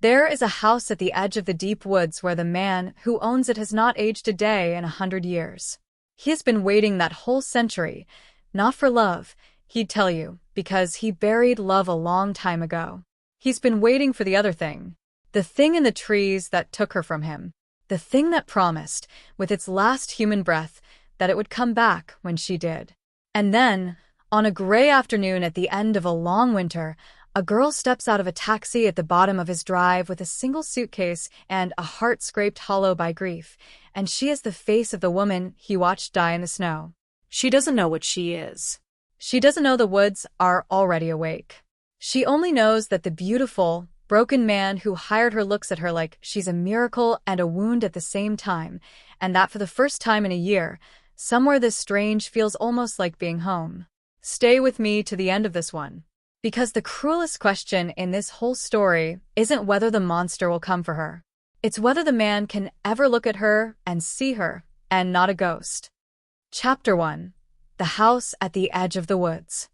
There is a house at the edge of the deep woods where the man who owns it has not aged a day in 100 years. He has been waiting that whole century, not for love, he'd tell you, because he buried love a long time ago. He's been waiting for the other thing. The thing in the trees that took her from him. The thing that promised, with its last human breath, that it would come back when she did. And then, on a gray afternoon at the end of a long winter, a girl steps out of a taxi at the bottom of his drive with a single suitcase and a heart scraped hollow by grief, and she is the face of the woman he watched die in the snow. She doesn't know what she is. She doesn't know the woods are already awake. She only knows that the beautiful, broken man who hired her looks at her like she's a miracle and a wound at the same time, and that for the first time in a year, somewhere this strange feels almost like being home. Stay with me to the end of this one. Because the cruelest question in this whole story isn't whether the monster will come for her. It's whether the man can ever look at her and see her, and not a ghost. Chapter 1. The House at the Edge of the Woods.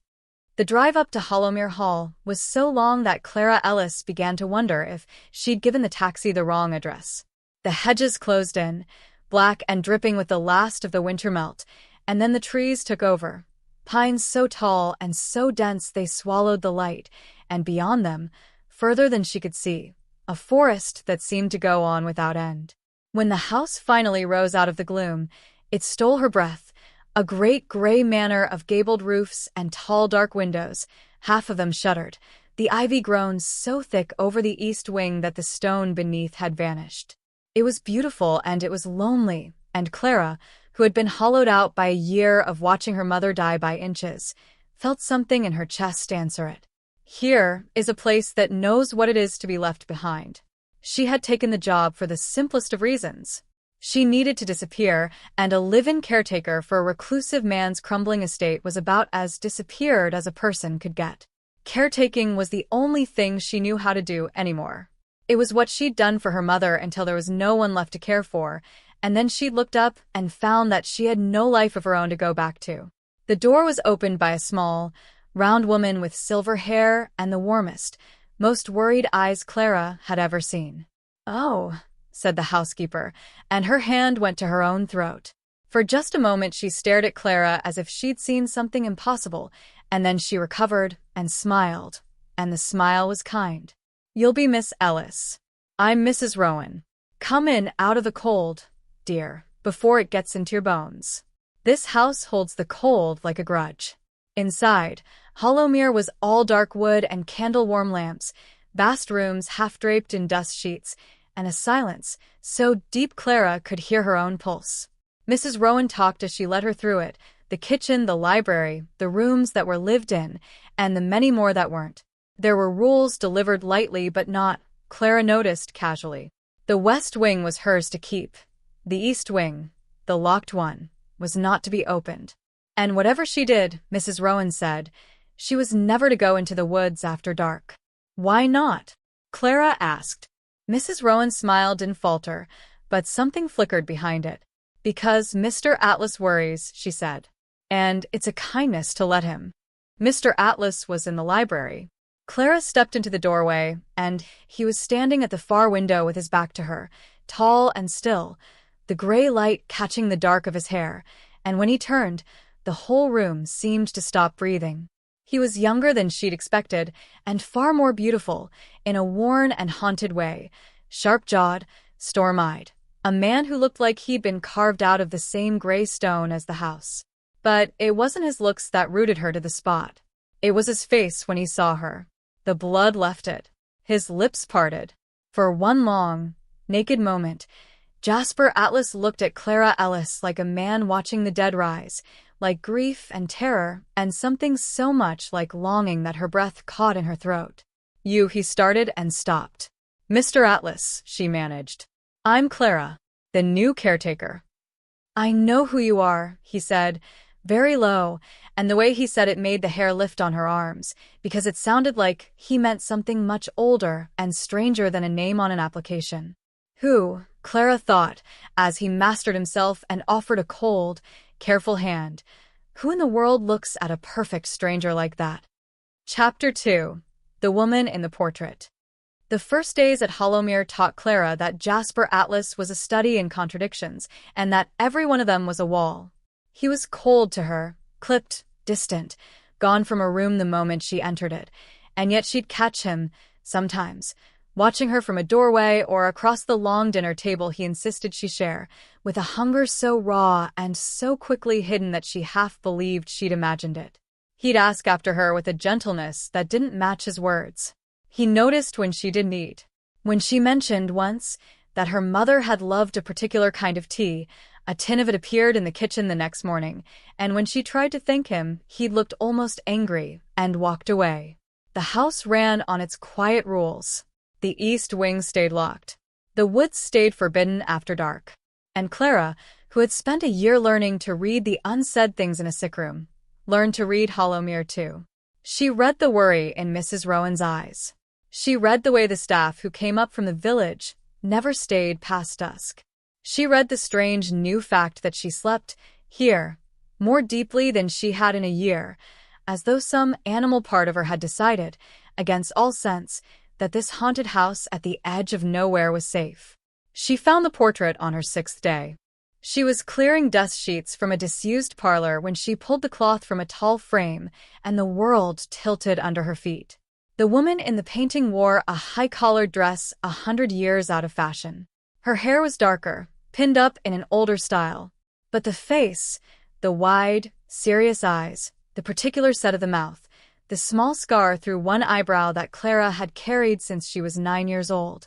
The drive up to Hollowmere Hall was so long that Clara Ellis began to wonder if she'd given the taxi the wrong address. The hedges closed in, black and dripping with the last of the winter melt, and then the trees took over. Pines so tall and so dense they swallowed the light, and beyond them, further than she could see, a forest that seemed to go on without end. When the house finally rose out of the gloom, it stole her breath, a great gray manor of gabled roofs and tall dark windows, half of them shuttered, the ivy grown so thick over the east wing that the stone beneath had vanished. It was beautiful and it was lonely, and Clara, who had been hollowed out by a year of watching her mother die by inches, felt something in her chest answer it. Here is a place that knows what it is to be left behind. She had taken the job for the simplest of reasons. She needed to disappear, and a live-in caretaker for a reclusive man's crumbling estate was about as disappeared as a person could get. Caretaking was the only thing she knew how to do anymore. It was what she'd done for her mother until there was no one left to care for, and then she looked up and found that she had no life of her own to go back to. The door was opened by a small, round woman with silver hair and the warmest, most worried eyes Clara had ever seen. "Oh," said the housekeeper, and her hand went to her own throat. For just a moment she stared at Clara as if she'd seen something impossible, and then she recovered and smiled, and the smile was kind. "You'll be Miss Ellis. I'm Mrs. Rowan. Come in out of the cold, dear, before it gets into your bones." This house holds the cold like a grudge. Inside, Hollowmere was all dark wood and candle-warm lamps, vast rooms half-draped in dust sheets, and a silence so deep Clara could hear her own pulse. Mrs. Rowan talked as she led her through it, the kitchen, the library, the rooms that were lived in, and the many more that weren't. There were rules delivered lightly but not, Clara noticed casually. The west wing was hers to keep. The east wing, the locked one, was not to be opened. And whatever she did, Mrs. Rowan said, she was never to go into the woods after dark. "Why not?" Clara asked. Mrs. Rowan smiled and faltered, but something flickered behind it. "Because Mr. Atlas worries," she said. "And it's a kindness to let him." Mr. Atlas was in the library. Clara stepped into the doorway, and he was standing at the far window with his back to her, tall and still, the gray light catching the dark of his hair, and when he turned, the whole room seemed to stop breathing. He was younger than she'd expected, and far more beautiful, in a worn and haunted way, sharp-jawed, storm-eyed, a man who looked like he'd been carved out of the same gray stone as the house. But it wasn't his looks that rooted her to the spot. It was his face when he saw her. The blood left it. His lips parted. For one long, naked moment, Jasper Atlas looked at Clara Ellis like a man watching the dead rise, like grief and terror and something so much like longing that her breath caught in her throat. "You," he started and stopped. "Mr. Atlas," she managed. "I'm Clara, the new caretaker." "I know who you are," he said, very low, and the way he said it made the hair lift on her arms, because it sounded like he meant something much older and stranger than a name on an application. Who, Clara thought, as he mastered himself and offered a cold, careful hand, who in the world looks at a perfect stranger like that? Chapter 2. The Woman in the Portrait. The first days at Hollowmere taught Clara that Jasper Atlas was a study in contradictions, and that every one of them was a wall. He was cold to her, clipped, distant, gone from a room the moment she entered it, and yet she'd catch him, sometimes, watching her from a doorway or across the long dinner table he insisted she share, with a hunger so raw and so quickly hidden that she half believed she'd imagined it. He'd ask after her with a gentleness that didn't match his words. He noticed when she didn't eat. When she mentioned once that her mother had loved a particular kind of tea, a tin of it appeared in the kitchen the next morning, and when she tried to thank him, he'd looked almost angry and walked away. The house ran on its quiet rules. The east wing stayed locked. The woods stayed forbidden after dark. And Clara, who had spent a year learning to read the unsaid things in a sick room, learned to read Hollowmere too. She read the worry in Mrs. Rowan's eyes. She read the way the staff who came up from the village never stayed past dusk. She read the strange new fact that she slept here more deeply than she had in a year, as though some animal part of her had decided, against all sense, that this haunted house at the edge of nowhere was safe. She found the portrait on her 6th day. She was clearing dust sheets from a disused parlor when she pulled the cloth from a tall frame, and the world tilted under her feet. The woman in the painting wore a high-collared dress 100 years out of fashion. Her hair was darker, pinned up in an older style. But the face, the wide, serious eyes, the particular set of the mouth, the small scar through one eyebrow that Clara had carried since she was 9 years old,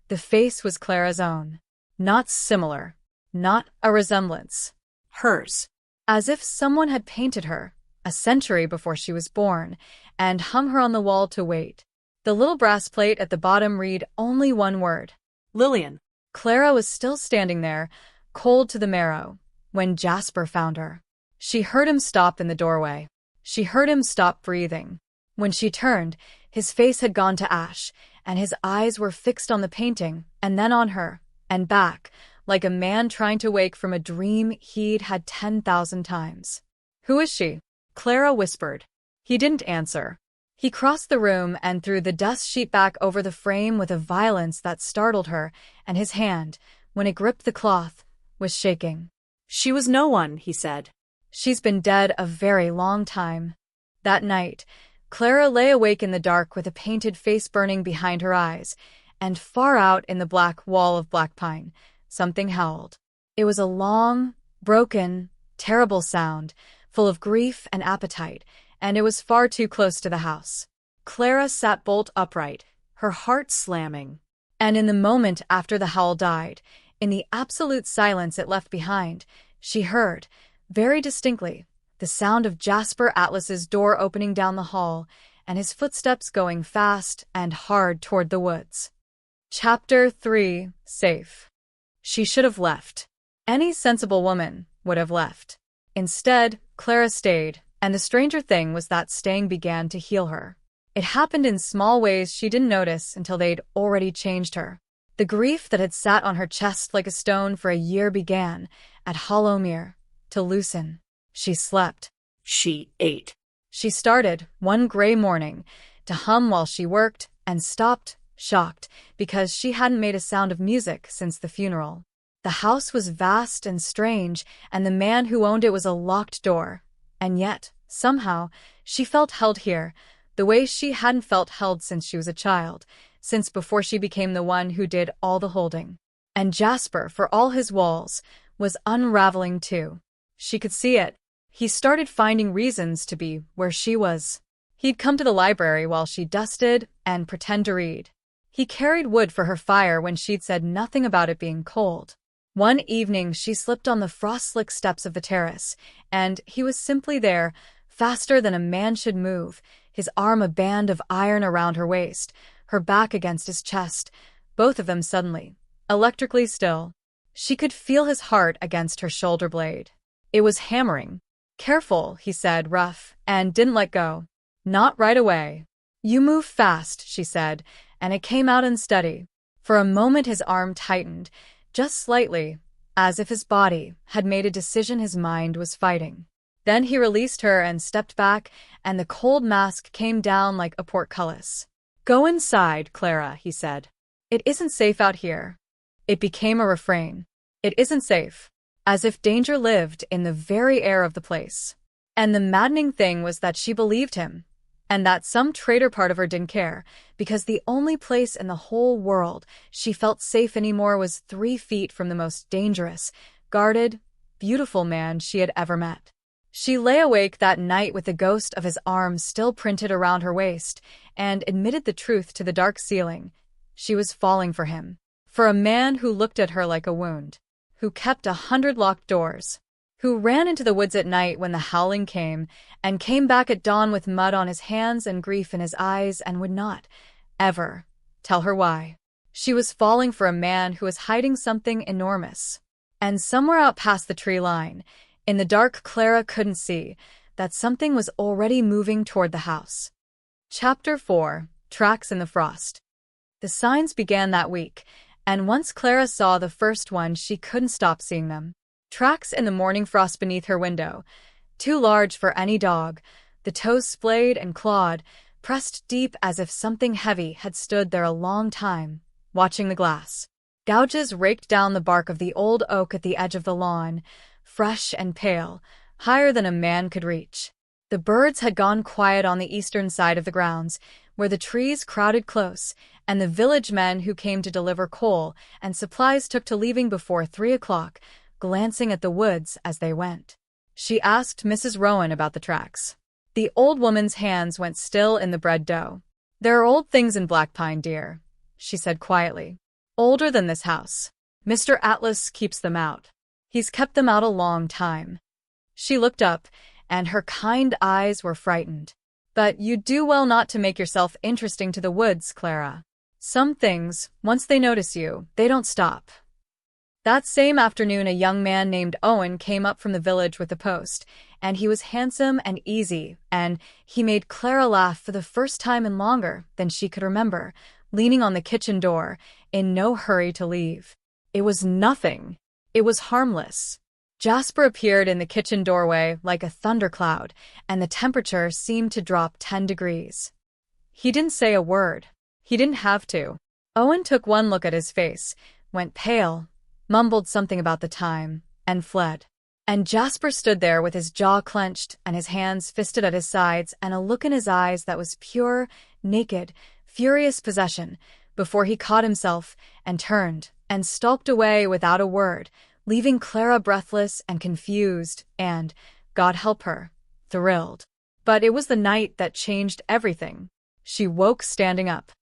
the face was Clara's own. Not similar. Not a resemblance. Hers. As if someone had painted her, a century before she was born, and hung her on the wall to wait. The little brass plate at the bottom read only one word. Lillian. Clara was still standing there, cold to the marrow, when Jasper found her. She heard him stop in the doorway. She heard him stop breathing. When she turned, his face had gone to ash, and his eyes were fixed on the painting, and then on her, and back, like a man trying to wake from a dream he'd had 10,000 times. "Who is she?" Clara whispered. He didn't answer. He crossed the room and threw the dust sheet back over the frame with a violence that startled her, and his hand, when it gripped the cloth, was shaking. "She was no one," he said. "She's been dead a very long time." That night, Clara lay awake in the dark with a painted face burning behind her eyes, and far out in the black wall of black pine, something howled. It was a long, broken, terrible sound, full of grief and appetite, and it was far too close to the house. Clara sat bolt upright, her heart slamming. And in the moment after the howl died, in the absolute silence it left behind, she heard, very distinctly, the sound of Jasper Atlas's door opening down the hall, and his footsteps going fast and hard toward the woods. Chapter 3. Safe. She should have left. Any sensible woman would have left. Instead, Clara stayed, and the stranger thing was that staying began to heal her. It happened in small ways she didn't notice until they'd already changed her. The grief that had sat on her chest like a stone for a year began, at Hollowmere, to loosen. She slept. She ate. She started, one gray morning, to hum while she worked, and stopped, shocked, because she hadn't made a sound of music since the funeral. The house was vast and strange, and the man who owned it was a locked door. And yet, somehow, she felt held here, the way she hadn't felt held since she was a child, since before she became the one who did all the holding. And Jasper, for all his walls, was unraveling too. She could see it. He started finding reasons to be where she was. He'd come to the library while she dusted and pretend to read. He carried wood for her fire when she'd said nothing about it being cold. One evening she slipped on the frost-slick steps of the terrace, and he was simply there, faster than a man should move, his arm a band of iron around her waist, her back against his chest, both of them suddenly, electrically still. She could feel his heart against her shoulder blade. It was hammering. "Careful," he said, rough, and didn't let go. "Not right away." "You move fast," she said, and it came out unsteady. For a moment his arm tightened, just slightly, as if his body had made a decision his mind was fighting. Then he released her and stepped back, and the cold mask came down like a portcullis. "Go inside, Clara," he said. "It isn't safe out here." It became a refrain. "It isn't safe." As if danger lived in the very air of the place. And the maddening thing was that she believed him, and that some traitor part of her didn't care, because the only place in the whole world she felt safe anymore was 3 feet from the most dangerous, guarded, beautiful man she had ever met. She lay awake that night with the ghost of his arm still printed around her waist, and admitted the truth to the dark ceiling. She was falling for him. For a man who looked at her like a wound. Who kept 100 locked doors. Who ran into the woods at night when the howling came, and came back at dawn with mud on his hands and grief in his eyes and would not, ever, tell her why. She was falling for a man who was hiding something enormous. And somewhere out past the tree line, in the dark Clara couldn't see, that something was already moving toward the house. Chapter 4. Tracks in the Frost. The signs began that week, and once Clara saw the first one she couldn't stop seeing them. Tracks in the morning frost beneath her window, too large for any dog, the toes splayed and clawed, pressed deep as if something heavy had stood there a long time, watching the glass. Gouges raked down the bark of the old oak at the edge of the lawn, fresh and pale, higher than a man could reach. The birds had gone quiet on the eastern side of the grounds, where the trees crowded close, and the village men who came to deliver coal and supplies took to leaving before 3 o'clock, glancing at the woods as they went. She asked Mrs. Rowan about the tracks. The old woman's hands went still in the bread dough. "There are old things in Black Pine, dear," she said quietly. "Older than this house. Mr. Atlas keeps them out. He's kept them out a long time." She looked up, and her kind eyes were frightened. "But you do well not to make yourself interesting to the woods, Clara. Some things, once they notice you, they don't stop." That same afternoon a young man named Owen came up from the village with the post, and he was handsome and easy, and he made Clara laugh for the first time in longer than she could remember, leaning on the kitchen door, in no hurry to leave. It was nothing. It was harmless. Jasper appeared in the kitchen doorway like a thundercloud, and the temperature seemed to drop 10 degrees. He didn't say a word. He didn't have to. Owen took one look at his face, went pale, mumbled something about the time, and fled. And Jasper stood there with his jaw clenched and his hands fisted at his sides and a look in his eyes that was pure, naked, furious possession, before he caught himself and turned and stalked away without a word, leaving Clara breathless and confused and, God help her, thrilled. But it was the night that changed everything. She woke standing up.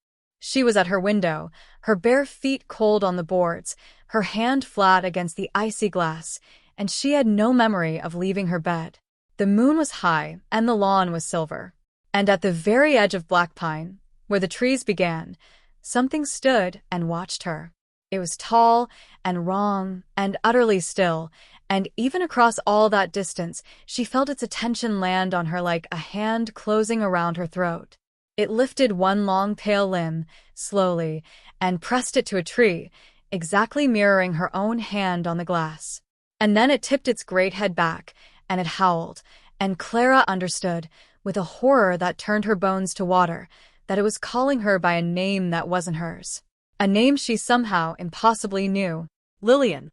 She was at her window, her bare feet cold on the boards, her hand flat against the icy glass, and she had no memory of leaving her bed. The moon was high, and the lawn was silver. And at the very edge of Black Pine, where the trees began, something stood and watched her. It was tall and wrong and utterly still, and even across all that distance, she felt its attention land on her like a hand closing around her throat. It lifted one long pale limb, slowly, and pressed it to a tree, exactly mirroring her own hand on the glass. And then it tipped its great head back, and it howled, and Clara understood, with a horror that turned her bones to water, that it was calling her by a name that wasn't hers. A name she somehow impossibly knew. Lillian.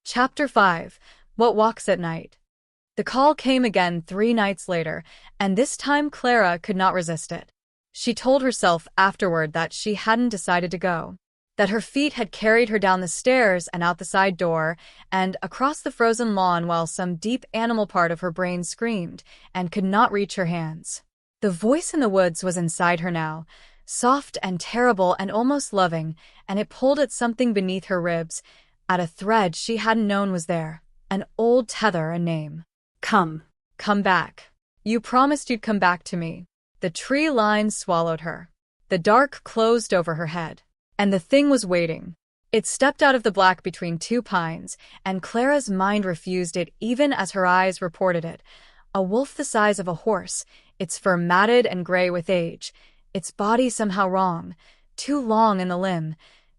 Chapter 5. What Walks at Night. The call came again 3 nights later, and this time Clara could not resist it. She told herself afterward that she hadn't decided to go, that her feet had carried her down the stairs and out the side door, and across the frozen lawn while some deep animal part of her brain screamed and could not reach her hands. The voice in the woods was inside her now, soft and terrible and almost loving, and it pulled at something beneath her ribs, at a thread she hadn't known was there, an old tether, a name. Come back. You promised you'd come back to me. The tree line swallowed her. The dark closed over her head. And the thing was waiting. It stepped out of the black between 2 pines, and Clara's mind refused it even as her eyes reported it. A wolf the size of a horse, its fur matted and gray with age, its body somehow wrong, too long in the limb,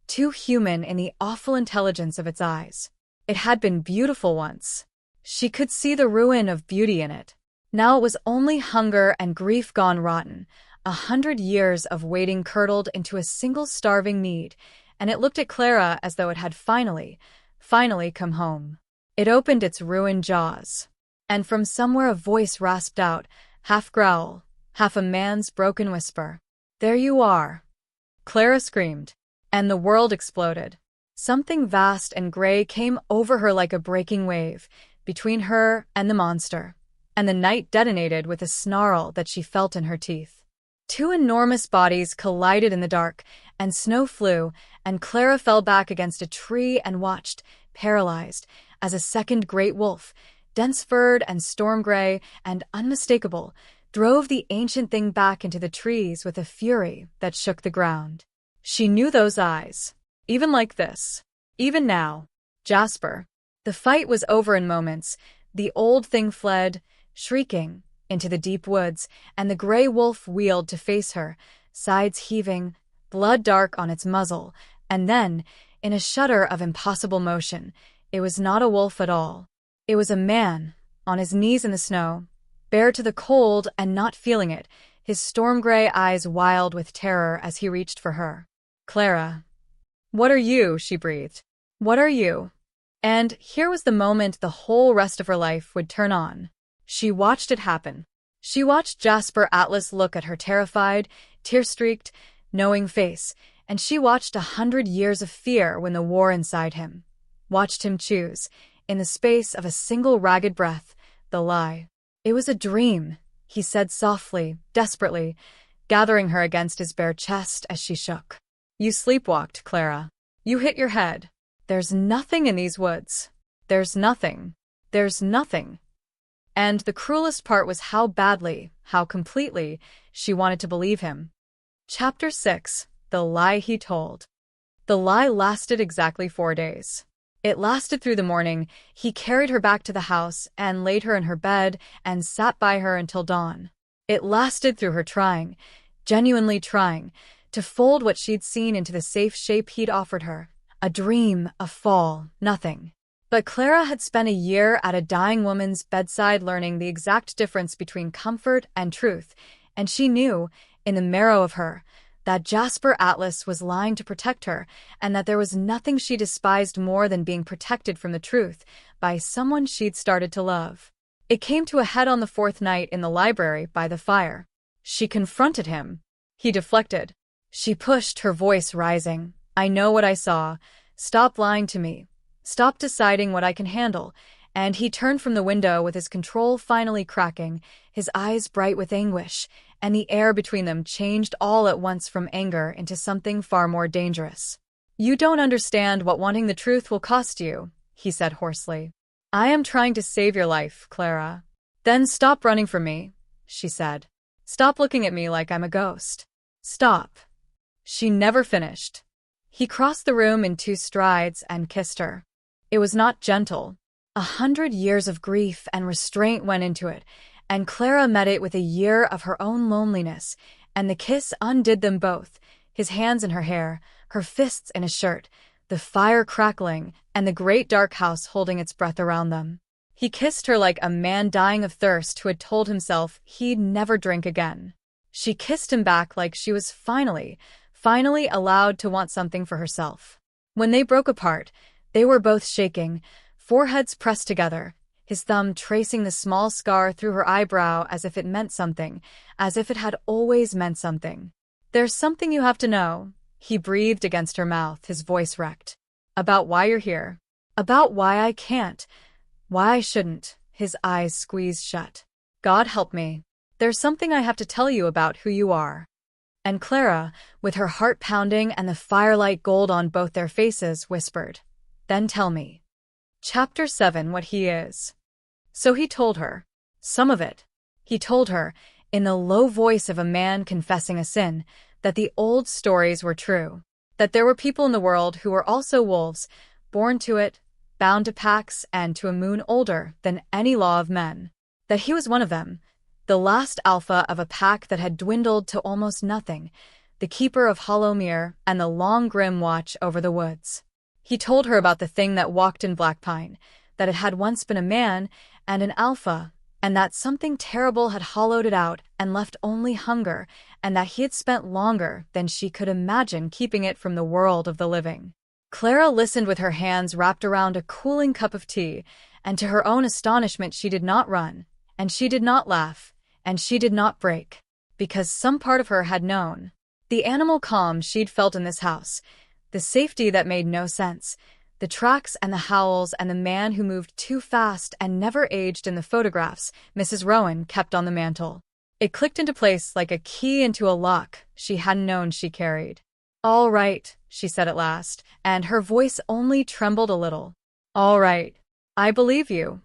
too human in the awful intelligence of its eyes. It had been beautiful once. She could see the ruin of beauty in it. Now it was only hunger and grief gone rotten, 100 years of waiting curdled into a single starving need, and it looked at Clara as though it had finally come home. It opened its ruined jaws, and from somewhere a voice rasped out, half growl, half a man's broken whisper. "There you are." Clara screamed, and the world exploded. Something vast and gray came over her like a breaking wave, between her and the monster, and the night detonated with a snarl that she felt in her teeth. Two enormous bodies collided in the dark, and snow flew, and Clara fell back against a tree and watched, paralyzed, as a second great wolf, dense-furred and storm-gray and unmistakable, drove the ancient thing back into the trees with a fury that shook the ground. She knew those eyes. Even like this. Even now. Jasper. The fight was over in moments. The old thing fled, shrieking, into the deep woods, and the gray wolf wheeled to face her, sides heaving, blood dark on its muzzle, and then, in a shudder of impossible motion, it was not a wolf at all. It was a man, on his knees in the snow, bare to the cold and not feeling it, his storm-gray eyes wild with terror as he reached for her. "Clara. What are you?" she breathed. "What are you?" And here was the moment the whole rest of her life would turn on. She watched it happen. She watched Jasper Atlas look at her terrified, tear-streaked, knowing face, and she watched 100 years of fear when the war inside him. Watched him choose, in the space of a single ragged breath, the lie. "It was a dream," he said softly, desperately, gathering her against his bare chest as she shook. "You sleepwalked, Clara. You hit your head. There's nothing in these woods. There's nothing. There's nothing." And the cruelest part was how badly, how completely, she wanted to believe him. Chapter 6. The Lie He Told. The lie lasted exactly 4 days. It lasted through the morning. He carried her back to the house and laid her in her bed and sat by her until dawn. It lasted through her trying, genuinely trying, to fold what she'd seen into the safe shape he'd offered her. A dream, a fall, nothing. But Clara had spent a year at a dying woman's bedside learning the exact difference between comfort and truth, and she knew, in the marrow of her, that Jasper Atlas was lying to protect her, and that there was nothing she despised more than being protected from the truth by someone she'd started to love. It came to a head on the 4th night in the library by the fire. She confronted him. He deflected. She pushed, her voice rising. "I know what I saw. Stop lying to me. Stop deciding what I can handle." And he turned from the window with his control finally cracking, his eyes bright with anguish, and the air between them changed all at once from anger into something far more dangerous. "You don't understand what wanting the truth will cost you," he said hoarsely. "I am trying to save your life, Clara." "Then stop running from me," she said. "Stop looking at me like I'm a ghost. Stop." She never finished. He crossed the room in 2 strides and kissed her. It was not gentle. 100 years of grief and restraint went into it, and Clara met it with a year of her own loneliness, and the kiss undid them both, his hands in her hair, her fists in his shirt, the fire crackling, and the great dark house holding its breath around them. He kissed her like a man dying of thirst who had told himself he'd never drink again. She kissed him back like she was finally allowed to want something for herself. When they broke apart, they were both shaking, foreheads pressed together, his thumb tracing the small scar through her eyebrow as if it meant something, as if it had always meant something. "There's something you have to know," he breathed against her mouth, his voice wrecked. "About why you're here. About why I can't. Why I shouldn't." His eyes squeezed shut. "God help me. There's something I have to tell you about who you are." And Clara, with her heart pounding and the firelight gold on both their faces, whispered, "Then tell me." Chapter 7. What he is. So he told her. Some of it. He told her, in the low voice of a man confessing a sin, that the old stories were true. That there were people in the world who were also wolves, born to it, bound to packs and to a moon older than any law of men. That he was one of them, the last alpha of a pack that had dwindled to almost nothing, the keeper of Hollowmere and the long grim watch over the woods. He told her about the thing that walked in Black Pine, that it had once been a man and an alpha, and that something terrible had hollowed it out and left only hunger, and that he had spent longer than she could imagine keeping it from the world of the living. Clara listened with her hands wrapped around a cooling cup of tea, and to her own astonishment she did not run, and she did not laugh, and she did not break, because some part of her had known. The animal calm she'd felt in this house, the safety that made no sense, the tracks and the howls and the man who moved too fast and never aged in the photographs Mrs. Rowan kept on the mantel. It clicked into place like a key into a lock she hadn't known she carried. "All right," she said at last, and her voice only trembled a little. "All right. I believe you."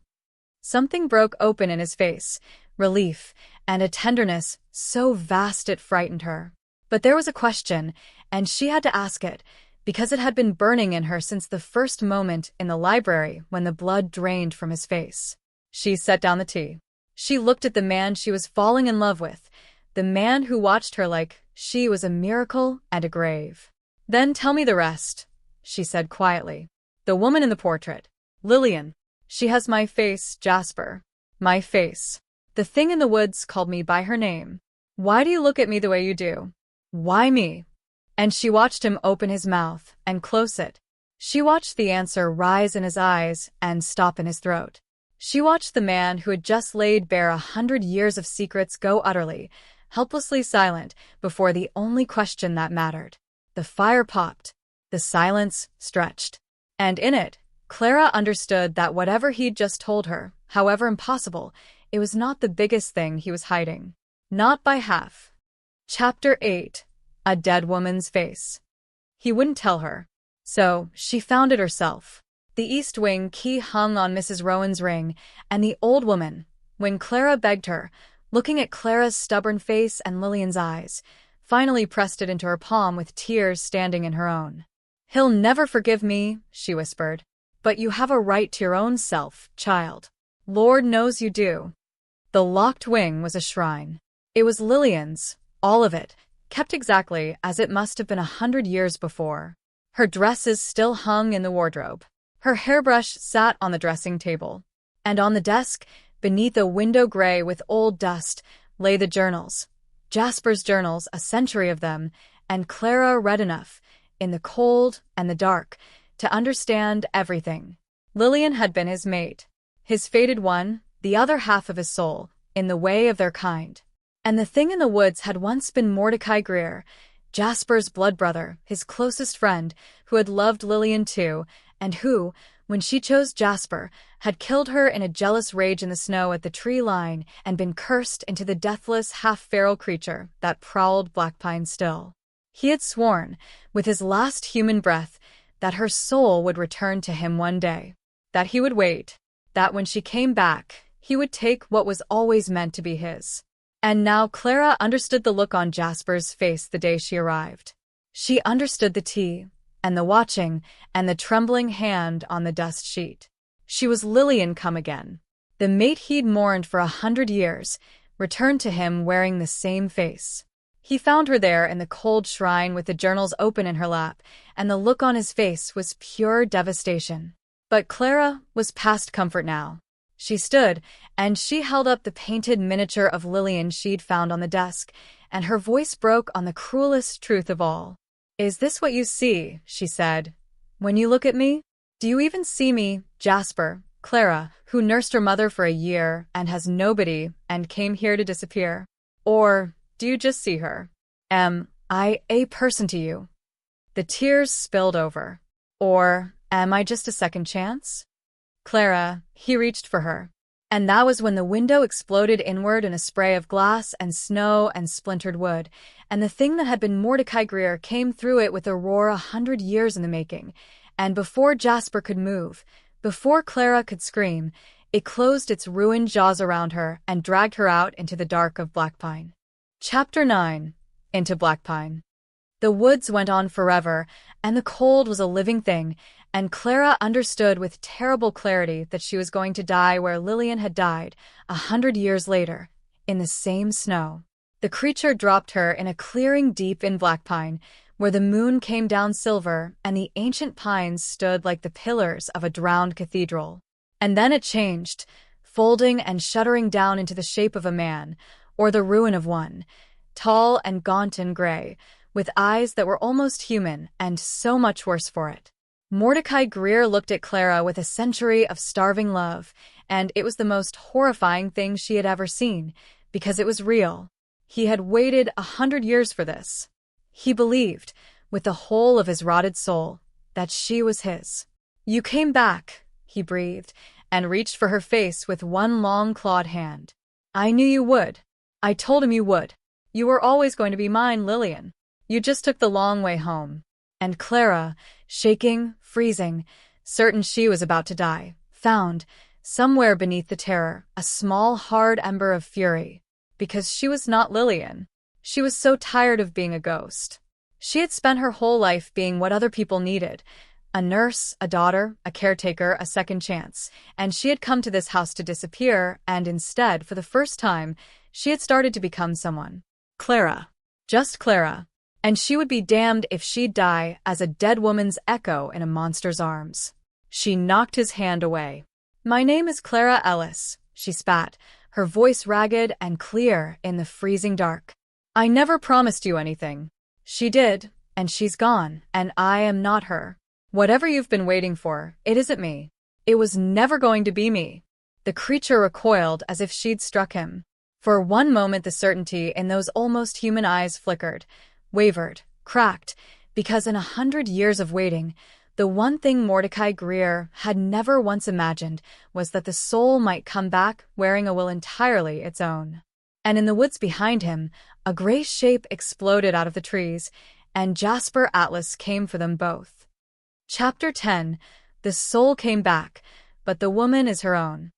Something broke open in his face, relief, and a tenderness so vast it frightened her. But there was a question, and she had to ask it, because it had been burning in her since the first moment in the library when the blood drained from his face. She set down the tea. She looked at the man she was falling in love with, the man who watched her like she was a miracle and a grave. "Then tell me the rest," she said quietly. "The woman in the portrait. Lillian. She has my face, Jasper. My face. The thing in the woods called me by her name. Why do you look at me the way you do? Why me?" And she watched him open his mouth and close it. She watched the answer rise in his eyes and stop in his throat. She watched the man who had just laid bare 100 years of secrets go utterly, helplessly silent before the only question that mattered. The fire popped. The silence stretched. And in it, Clara understood that whatever he'd just told her, however impossible, it was not the biggest thing he was hiding. Not by half. Chapter 8. A Dead Woman's Face. He wouldn't tell her. So, she found it herself. The East Wing key hung on Mrs. Rowan's ring, and the old woman, when Clara begged her, looking at Clara's stubborn face and Lillian's eyes, finally pressed it into her palm with tears standing in her own. "He'll never forgive me," she whispered. "But you have a right to your own self, child. Lord knows you do." The locked wing was a shrine. It was Lillian's, all of it, kept exactly as it must have been 100 years before. Her dresses still hung in the wardrobe. Her hairbrush sat on the dressing table. And on the desk, beneath a window gray with old dust, lay the journals. Jasper's journals, a century of them, and Clara read enough, in the cold and the dark, to understand everything. Lillian had been his mate, his fated one, the other half of his soul, in the way of their kind. And the thing in the woods had once been Mordecai Greer, Jasper's blood brother, his closest friend, who had loved Lillian too, and who, when she chose Jasper, had killed her in a jealous rage in the snow at the tree line and been cursed into the deathless, half-feral creature that prowled Blackpine still. He had sworn, with his last human breath, that her soul would return to him one day, that he would wait, that when she came back, he would take what was always meant to be his. And now Clara understood the look on Jasper's face the day she arrived. She understood the tea, and the watching, and the trembling hand on the dust sheet. She was Lillian come again. The mate he'd mourned for 100 years, returned to him wearing the same face. He found her there in the cold shrine with the journals open in her lap, and the look on his face was pure devastation. But Clara was past comfort now. She stood, and she held up the painted miniature of Lillian she'd found on the desk, and her voice broke on the cruelest truth of all. "Is this what you see," she said, "when you look at me? Do you even see me, Jasper, Clara, who nursed her mother for a year and has nobody and came here to disappear? Or do you just see her? Am I a person to you?" The tears spilled over. "Or am I just a second chance?" "Clara," he reached for her. And that was when the window exploded inward in a spray of glass and snow and splintered wood, and the thing that had been Mordecai Greer came through it with a roar 100 years in the making, and before Jasper could move, before Clara could scream, it closed its ruined jaws around her and dragged her out into the dark of Blackpine. Chapter 9. Into Blackpine. The woods went on forever, and the cold was a living thing, and Clara understood with terrible clarity that she was going to die where Lillian had died, 100 years later, in the same snow. The creature dropped her in a clearing deep in Blackpine, where the moon came down silver and the ancient pines stood like the pillars of a drowned cathedral. And then it changed. folding and shuddering down into the shape of a man, or the ruin of one, tall and gaunt and gray, with eyes that were almost human and so much worse for it. Mordecai Greer looked at Clara with a century of starving love, and it was the most horrifying thing she had ever seen, because it was real. He had waited 100 years for this. He believed, with the whole of his rotted soul, that she was his. "You came back," he breathed, and reached for her face with one long clawed hand. "I knew you would. I told him you would. You were always going to be mine, Lillian. You just took the long way home." And Clara, shaking, freezing, certain she was about to die, found, somewhere beneath the terror, a small hard ember of fury. Because she was not Lillian. She was so tired of being a ghost. She had spent her whole life being what other people needed: a nurse, a daughter, a caretaker, a second chance. And she had come to this house to disappear, and instead, for the first time, she had started to become someone. Clara. Just Clara. And she would be damned if she'd die as a dead woman's echo in a monster's arms. She knocked his hand away. "My name is Clara Ellis," she spat, her voice ragged and clear in the freezing dark. "I never promised you anything. She did, and she's gone, and I am not her. Whatever you've been waiting for, it isn't me. It was never going to be me." The creature recoiled as if she'd struck him. For one moment the certainty in those almost human eyes flickered, wavered, cracked, because in 100 years of waiting, the one thing Mordecai Greer had never once imagined was that the soul might come back wearing a will entirely its own. And in the woods behind him, a gray shape exploded out of the trees, and Jasper Atlas came for them both. Chapter 10. The soul came back, but the woman is her own.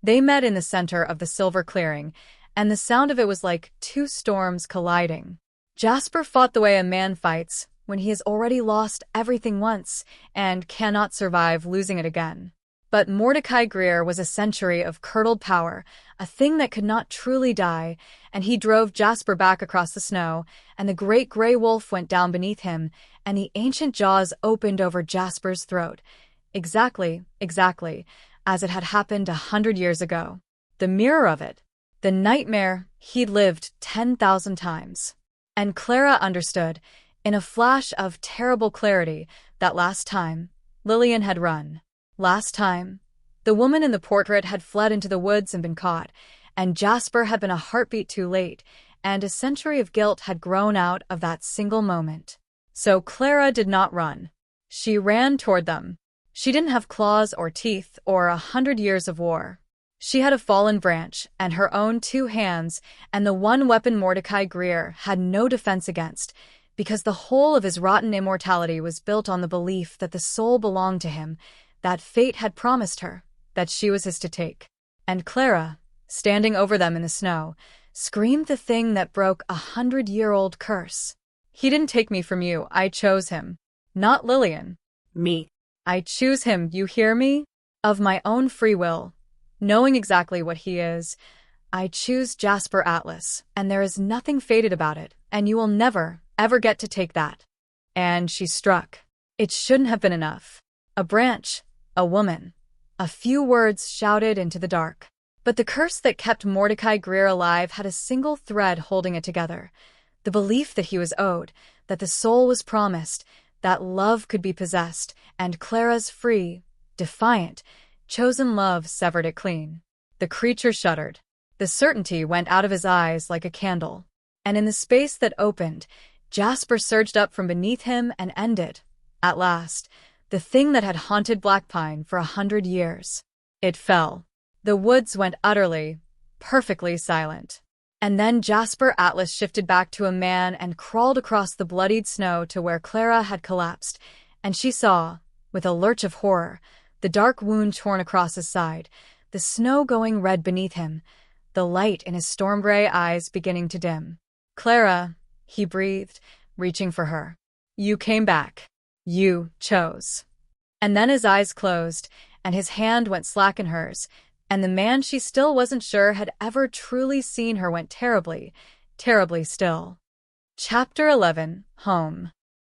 They met in the center of the silver clearing, and the sound of it was like two storms colliding. Jasper fought the way a man fights when he has already lost everything once and cannot survive losing it again. But Mordecai Greer was a century of curdled power, a thing that could not truly die, and he drove Jasper back across the snow, and the great gray wolf went down beneath him, and the ancient jaws opened over Jasper's throat. Exactly, as it had happened 100 years ago. The mirror of it. The nightmare he'd lived 10,000 times. And Clara understood, in a flash of terrible clarity, that last time, Lillian had run. Last time, the woman in the portrait had fled into the woods and been caught, and Jasper had been a heartbeat too late, and a century of guilt had grown out of that single moment. So Clara did not run. She ran toward them. She didn't have claws or teeth or 100 years of war. She had a fallen branch and her own 2 hands, and the one weapon Mordecai Greer had no defense against, because the whole of his rotten immortality was built on the belief that the soul belonged to him, that fate had promised her, that she was his to take. And Clara, standing over them in the snow, screamed the thing that broke 100-year-old curse. "He didn't take me from you, I chose him. Not Lillian. Me. I choose him, you hear me? Of my own free will. Knowing exactly what he is, I choose Jasper Atlas, and there is nothing fated about it, and you will never, ever get to take that." And she struck. It shouldn't have been enough. A branch, a woman, a few words shouted into the dark. But the curse that kept Mordecai Greer alive had a single thread holding it together. The belief that he was owed, that the soul was promised, that love could be possessed, and Clara's free, defiant, chosen love severed it clean. The creature shuddered. The certainty went out of his eyes like a candle. And in the space that opened, Jasper surged up from beneath him and ended, at last, the thing that had haunted Blackpine for 100 years. It fell. The woods went utterly, perfectly silent. And then Jasper Atlas shifted back to a man and crawled across the bloodied snow to where Clara had collapsed, and she saw, with a lurch of horror, the dark wound torn across his side, the snow going red beneath him, the light in his storm-gray eyes beginning to dim. "Clara," he breathed, reaching for her. "You came back. You chose." And then his eyes closed, and his hand went slack in hers, and the man she still wasn't sure had ever truly seen her went terribly, terribly still. Chapter 11. Home.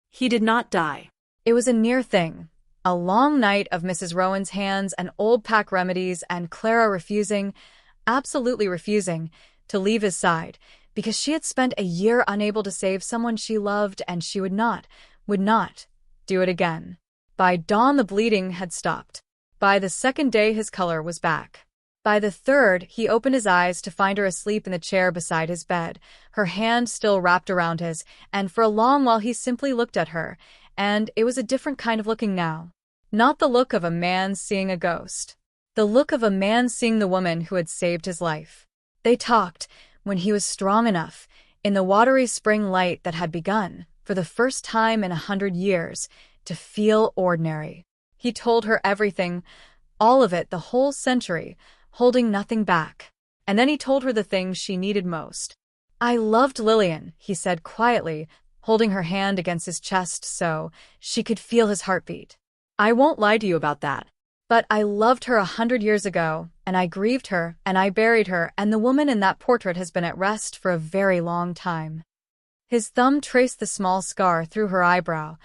He did not die. It was a near thing, A long night of Mrs. Rowan's hands and old pack remedies and Clara refusing, absolutely refusing, to leave his side, because she had spent a year unable to save someone she loved and she would not do it again. By dawn the bleeding had stopped. By the second day his color was back. By the third, he opened his eyes to find her asleep in the chair beside his bed, her hand still wrapped around his, and for a long while he simply looked at her, and it was a different kind of looking now. Not the look of a man seeing a ghost. The look of a man seeing the woman who had saved his life. They talked, when he was strong enough, in the watery spring light that had begun, for the first time in 100 years, to feel ordinary. He told her everything, all of it, the whole century, holding nothing back. And then he told her the things she needed most. "I loved Lillian," he said quietly, holding her hand against his chest so she could feel his heartbeat. "I won't lie to you about that. But I loved her 100 years ago, and I grieved her, and I buried her, and the woman in that portrait has been at rest for a very long time." His thumb traced the small scar through her eyebrow,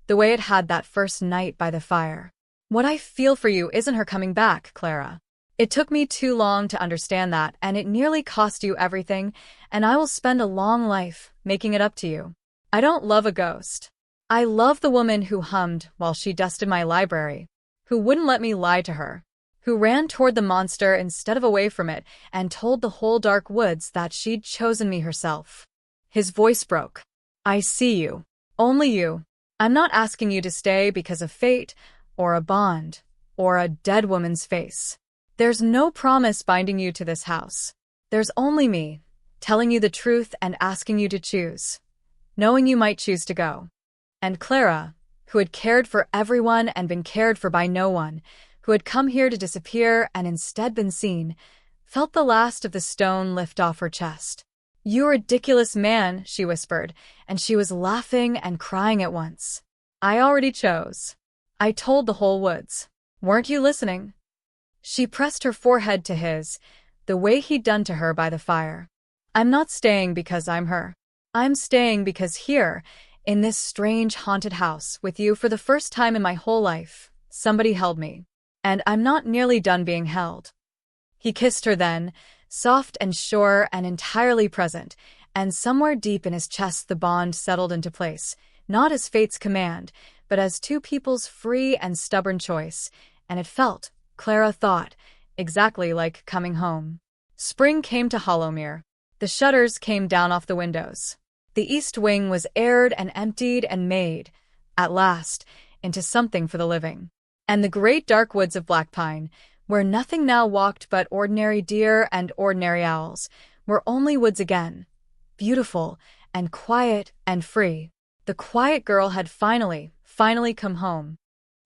the way it had that first night by the fire. "What I feel for you isn't her coming back, Clara. It took me too long to understand that, and it nearly cost you everything, and I will spend a long life making it up to you. I don't love a ghost. I love the woman who hummed while she dusted my library, who wouldn't let me lie to her, who ran toward the monster instead of away from it and told the whole dark woods that she'd chosen me herself." His voice broke. "I see you. Only you. I'm not asking you to stay because of fate, or a bond, or a dead woman's face. There's no promise binding you to this house. There's only me, telling you the truth and asking you to choose, knowing you might choose to go." And Clara, who had cared for everyone and been cared for by no one, who had come here to disappear and instead been seen, felt the last of the stone lift off her chest. "You ridiculous man," she whispered, and she was laughing and crying at once. "I already chose. I told the whole woods. Weren't you listening?" She pressed her forehead to his, the way he'd done to her by the fire. "I'm not staying because I'm her. I'm staying because here, in this strange haunted house, with you for the first time in my whole life, somebody held me. And I'm not nearly done being held." He kissed her then, soft and sure and entirely present, and somewhere deep in his chest the bond settled into place, not as fate's command, but as two people's free and stubborn choice, and it felt, Clara thought, exactly like coming home. Spring came to Hollowmere. The shutters came down off the windows. The east wing was aired and emptied and made, at last, into something for the living. And the great dark woods of black pine, where nothing now walked but ordinary deer and ordinary owls, were only woods again, beautiful and quiet and free. The quiet girl had finally come home.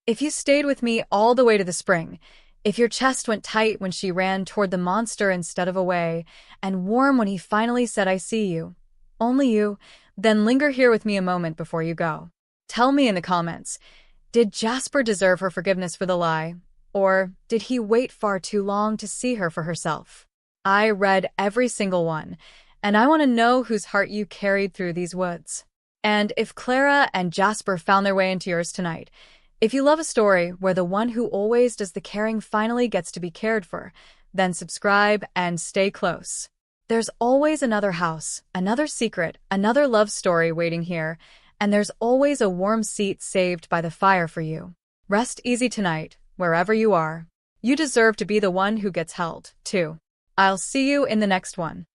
If you stayed with me all the way to the spring, if your chest went tight when she ran toward the monster instead of away, and warm when he finally said, "I see you," only you, then linger here with me a moment before you go. Tell me in the comments, did Jasper deserve her forgiveness for the lie, or did he wait far too long to see her for herself? I read every single one, and I want to know whose heart you carried through these woods. And if Clara and Jasper found their way into yours tonight, if you love a story where the one who always does the caring finally gets to be cared for, then subscribe and stay close. There's always another house, another secret, another love story waiting here, and there's always a warm seat saved by the fire for you. Rest easy tonight, wherever you are. You deserve to be the one who gets held, too. I'll see you in the next one.